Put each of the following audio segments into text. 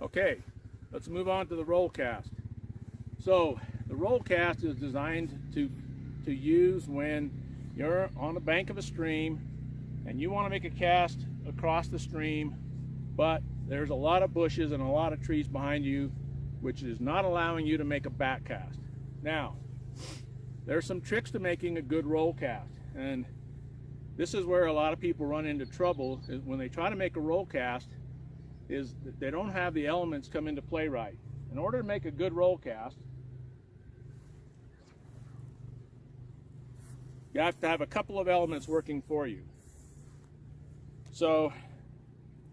Okay, let's move on to the roll cast. So the roll cast is designed to use when you're on the bank of a stream and you want to make a cast across the stream, but there's a lot of bushes and a lot of trees behind you, which is not allowing you to make a back cast. Now, there's some tricks to making a good roll cast, and this is where a lot of people run into trouble is when they try to make a roll cast, is that they don't have the elements come into play right. In order to make a good roll cast, you have to have a couple of elements working for you. So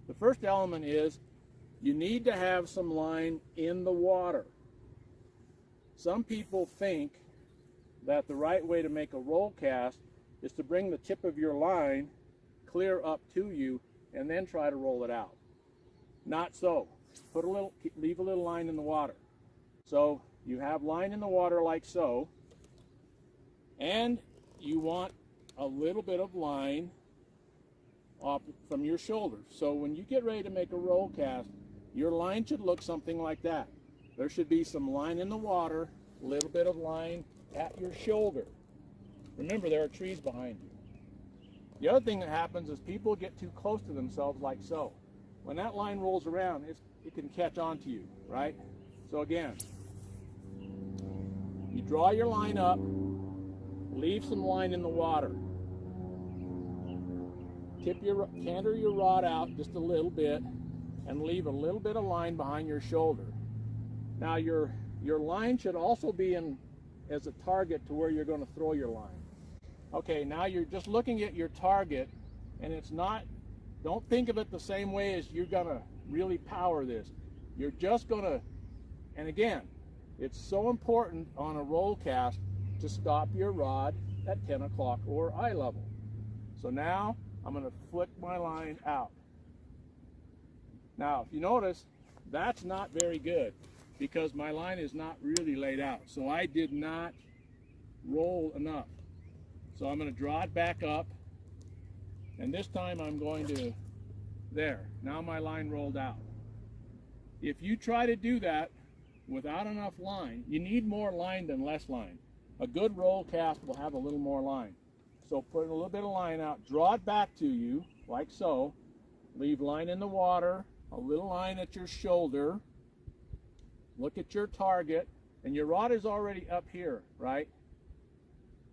the first element is you need to have some line in the water. Some people think that the right way to make a roll cast is to bring the tip of your line clear up to you and then try to roll it out. Not so. Leave a little line in the water. So you have line in the water like so, and you want a little bit of line off from your shoulders. So when you get ready to make a roll cast, your line should look something like that. There should be some line in the water, a little bit of line at your shoulder. Remember, there are trees behind you. The other thing that happens is people get too close to themselves like so. When that line rolls around, it can catch on to you, right? So again, you draw your line up, leave some line in the water. Canter your rod out just a little bit and leave a little bit of line behind your shoulder. Now your line should also be in as a target to where you're going to throw your line. Okay, now you're just looking at your target, and it's not, don't think of it the same way as you're going to really power this. You're just going to, and again, it's so important on a roll cast to stop your rod at 10 o'clock or eye level. So now I'm going to flick my line out. Now, if you notice, that's not very good because my line is not really laid out. So I did not roll enough. So I'm going to draw it back up, and this time I'm going to, there. Now my line rolled out. If you try to do that without enough line, you need more line than less line. A good roll cast will have a little more line. So put a little bit of line out, draw it back to you, like so. Leave line in the water, a little line at your shoulder. Look at your target, and your rod is already up here, right?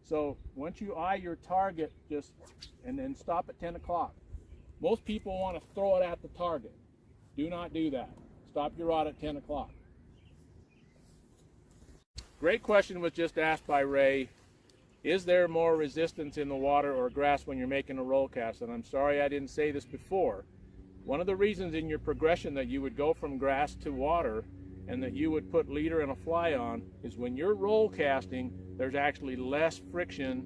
So once you eye your target, and then stop at 10 o'clock. Most people want to throw it at the target. Do not do that. Stop your rod at 10 o'clock. Great question was just asked by Ray. Is there more resistance in the water or grass when you're making a roll cast? And I'm sorry I didn't say this before. One of the reasons in your progression that you would go from grass to water and that you would put leader and a fly on is when you're roll casting, there's actually less friction,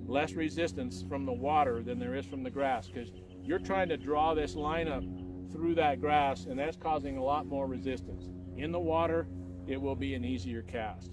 less resistance from the water than there is from the grass, because you're trying to draw this line up through that grass, and that's causing a lot more resistance. In the water, it will be an easier cast.